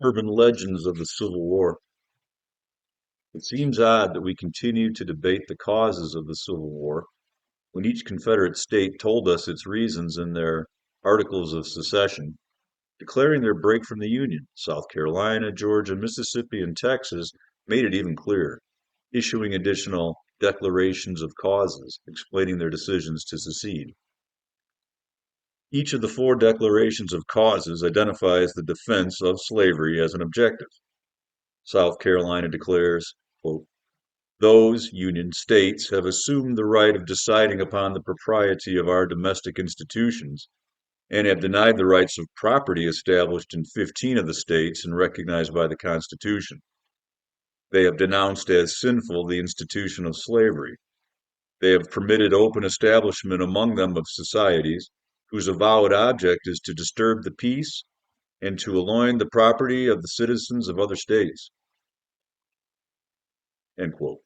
Urban legends of the Civil War. It seems odd that we continue to debate the causes of the Civil War when each Confederate state told us its reasons in their Articles of Secession, declaring their break from the Union. South Carolina, Georgia, Mississippi, and Texas made it even clearer, issuing additional declarations of causes explaining their decisions to secede. Each of the four declarations of causes identifies the defense of slavery as an objective. South Carolina declares, quote, those Union states have assumed the right of deciding upon the propriety of our domestic institutions and have denied the rights of property established in 15 of the states and recognized by the Constitution. They have denounced as sinful the institution of slavery. They have permitted open establishment among them of societies whose avowed object is to disturb the peace and to anoint the property of the citizens of other states. End quote.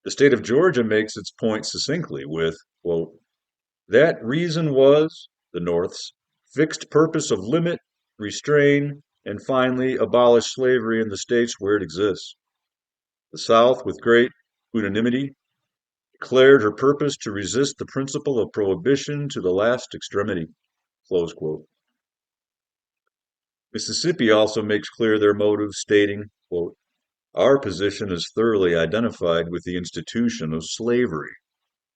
The state of Georgia makes its point succinctly with, quote, that reason was the North's fixed purpose of limit, restrain, and finally abolish slavery in the states where it exists. The South, with great unanimity, declared her purpose to resist the principle of prohibition to the last extremity. Close quote. Mississippi also makes clear their motive, stating, quote, our position is thoroughly identified with the institution of slavery,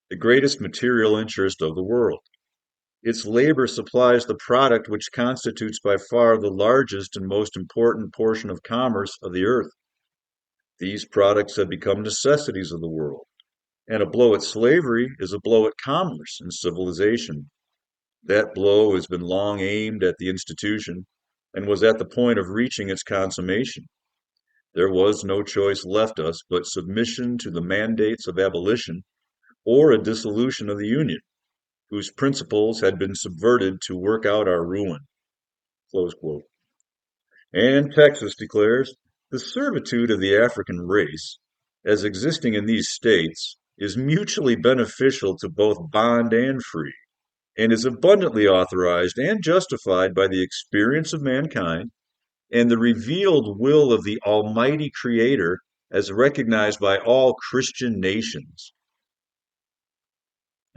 the greatest material interest of the world. Its labor supplies the product which constitutes by far the largest and most important portion of commerce of the earth. These products have become necessities of the world, and a blow at slavery is a blow at commerce and civilization. That blow has been long aimed at the institution and was at the point of reaching its consummation. There was no choice left us but submission to the mandates of abolition or a dissolution of the Union, whose principles had been subverted to work out our ruin. Close quote. And Texas declares the servitude of the African race, as existing in these states, is mutually beneficial to both bond and free, and is abundantly authorized and justified by the experience of mankind and the revealed will of the Almighty Creator as recognized by all Christian nations.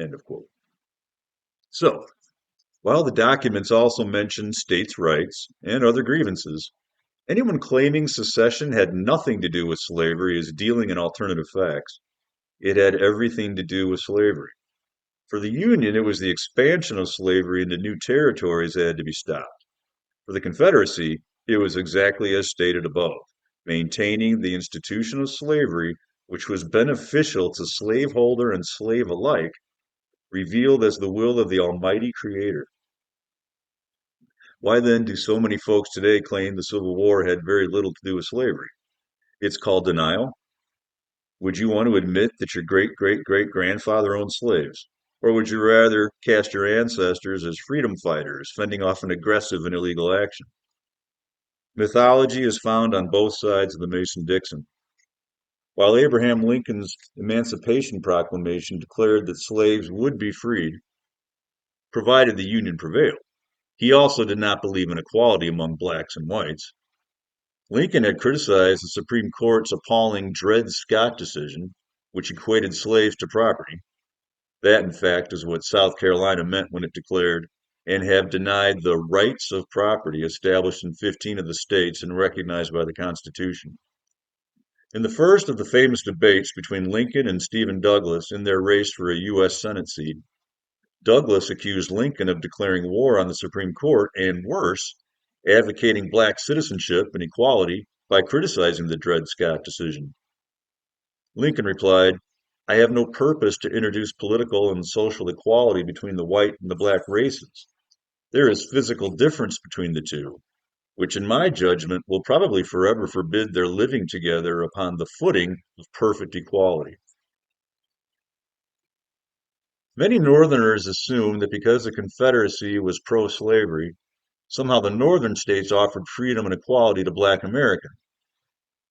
End of quote. So, while the documents also mention states' rights and other grievances, anyone claiming secession had nothing to do with slavery is dealing in alternative facts. It had everything to do with slavery. For the Union, it was the expansion of slavery into new territories that had to be stopped. For the Confederacy, it was exactly as stated above, maintaining the institution of slavery, which was beneficial to slaveholder and slave alike, revealed as the will of the Almighty Creator. Why then do so many folks today claim the Civil War had very little to do with slavery? It's called denial. Would you want to admit that your great great great grandfather owned slaves? Or would you rather cast your ancestors as freedom fighters, fending off an aggressive and illegal action? Mythology is found on both sides of the Mason-Dixon. While Abraham Lincoln's Emancipation Proclamation declared that slaves would be freed, provided the Union prevailed, he also did not believe in equality among blacks and whites. Lincoln had criticized the Supreme Court's appalling Dred Scott decision, which equated slaves to property. That, in fact, is what South Carolina meant when it declared, and have denied the rights of property established in 15 of the states and recognized by the Constitution. In the first of the famous debates between Lincoln and Stephen Douglas in their race for a U.S. Senate seat, Douglas accused Lincoln of declaring war on the Supreme Court and, worse, advocating black citizenship and equality by criticizing the Dred Scott decision. Lincoln replied, I have no purpose to introduce political and social equality between the white and the black races. There is physical difference between the two, which in my judgment will probably forever forbid their living together upon the footing of perfect equality. Many Northerners assume that because the Confederacy was pro-slavery, somehow the Northern states offered freedom and equality to Black Americans.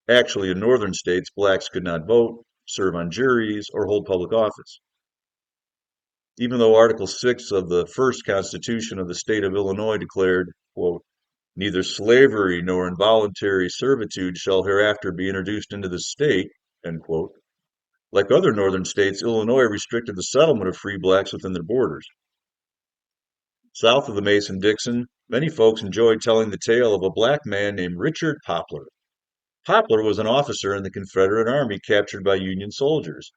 Actually, in Northern states, blacks could not vote, serve on juries, or hold public office. Even though Article 6 of the first Constitution of the state of Illinois declared, quote, Neither slavery nor involuntary servitude shall hereafter be introduced into the state. End quote. Like other northern states, Illinois restricted the settlement of free blacks within their borders. South of the Mason-Dixon, many folks enjoyed telling the tale of a black man named Richard Poplar. Poplar was an officer in the Confederate Army captured by Union soldiers.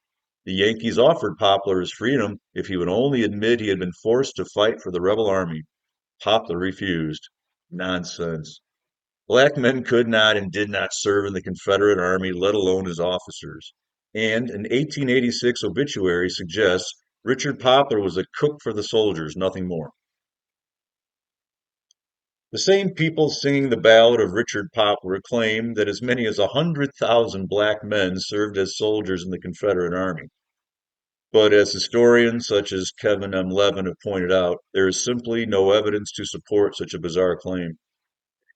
The Yankees offered Poplar his freedom if he would only admit he had been forced to fight for the rebel army. Poplar refused. Nonsense. Black men could not and did not serve in the Confederate Army, let alone as officers. And an 1886 obituary suggests Richard Poplar was a cook for the soldiers, nothing more. The same people singing the ballad of Richard Poplar claim that as many as 100,000 black men served as soldiers in the Confederate Army. But as historians such as Kevin M. Levin have pointed out, there is simply no evidence to support such a bizarre claim.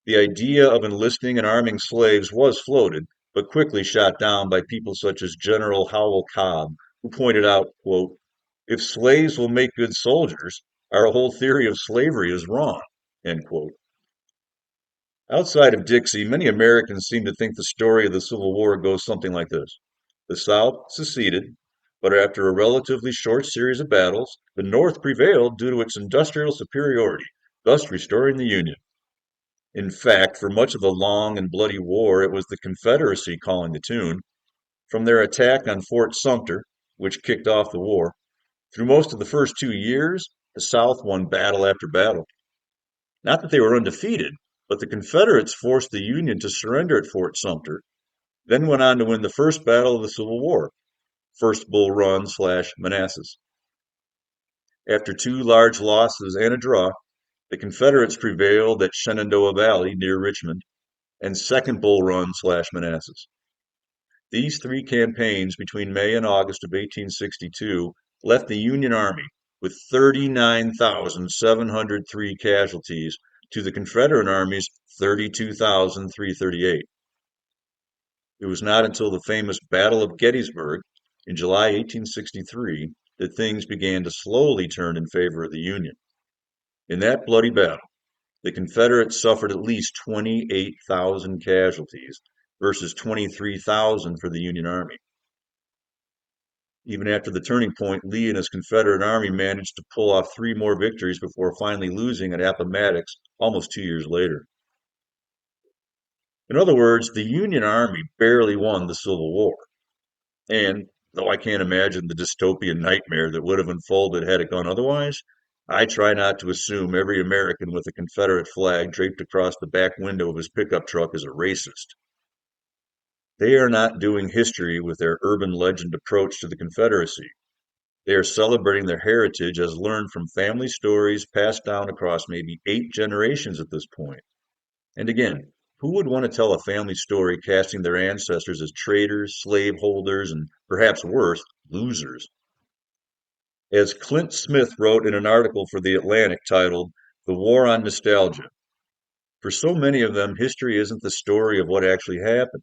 The idea of enlisting and arming slaves was floated, but quickly shot down by people such as General Howell Cobb, who pointed out, quote, if slaves will make good soldiers, our whole theory of slavery is wrong, end quote. Outside of Dixie, many Americans seem to think the story of the Civil War goes something like this. The South seceded, but after a relatively short series of battles, the North prevailed due to its industrial superiority, thus restoring the Union. In fact, for much of the long and bloody war, it was the Confederacy calling the tune. From their attack on Fort Sumter, which kicked off the war, through most of the first 2 years, the South won battle after battle. Not that they were undefeated, but the Confederates forced the Union to surrender at Fort Sumter, then went on to win the first battle of the Civil War, First Bull Run/Manassas. After two large losses and a draw, the Confederates prevailed at Shenandoah Valley near Richmond, and Second Bull Run/Manassas. These three campaigns between May and August of 1862 left the Union Army with 39,703 casualties to the Confederate Army's 32,338. It was not until the famous Battle of Gettysburg in July 1863 that things began to slowly turn in favor of the Union. In that bloody battle, the Confederates suffered at least 28,000 casualties versus 23,000 for the Union Army. Even after the turning point, Lee and his Confederate Army managed to pull off three more victories before finally losing at Appomattox almost 2 years later. In other words, the Union Army barely won the Civil War. And though I can't imagine the dystopian nightmare that would have unfolded had it gone otherwise, I try not to assume every American with a Confederate flag draped across the back window of his pickup truck is a racist. They are not doing history with their urban legend approach to the Confederacy. They are celebrating their heritage as learned from family stories passed down across maybe 8 generations at this point. And again, who would want to tell a family story casting their ancestors as traitors, slaveholders, and perhaps worse, losers? As Clint Smith wrote in an article for The Atlantic titled The War on Nostalgia, for so many of them, history isn't the story of what actually happened.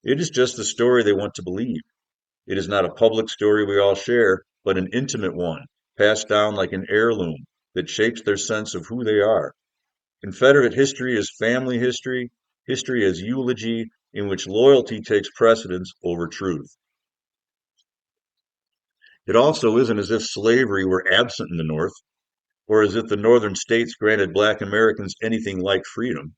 It is just the story they want to believe. It is not a public story we all share, but an intimate one, passed down like an heirloom that shapes their sense of who they are. Confederate history is family history, history as eulogy, in which loyalty takes precedence over truth. It also isn't as if slavery were absent in the North, or as if the Northern states granted Black Americans anything like freedom.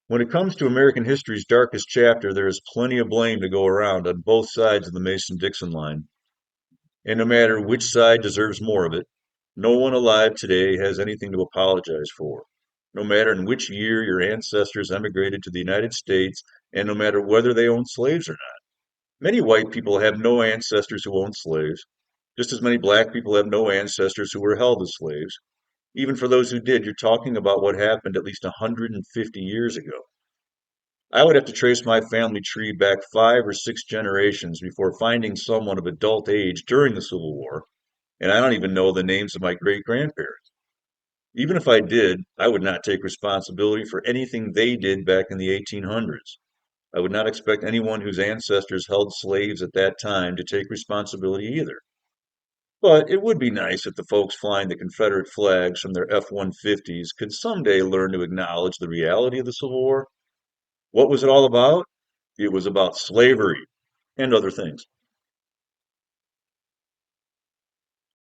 When it comes to American history's darkest chapter, there is plenty of blame to go around on both sides of the Mason-Dixon line. And no matter which side deserves more of it, no one alive today has anything to apologize for. No matter in which year your ancestors emigrated to the United States, and no matter whether they owned slaves or not. Many white people have no ancestors who owned slaves, just as many black people have no ancestors who were held as slaves. Even for those who did, you're talking about what happened at least 150 years ago. I would have to trace my family tree back 5 or 6 generations before finding someone of adult age during the Civil War, and I don't even know the names of my great grandparents. Even if I did, I would not take responsibility for anything they did back in the 1800s. I would not expect anyone whose ancestors held slaves at that time to take responsibility either. But it would be nice if the folks flying the Confederate flags from their F-150s could someday learn to acknowledge the reality of the Civil War. What was it all about? It was about slavery and other things.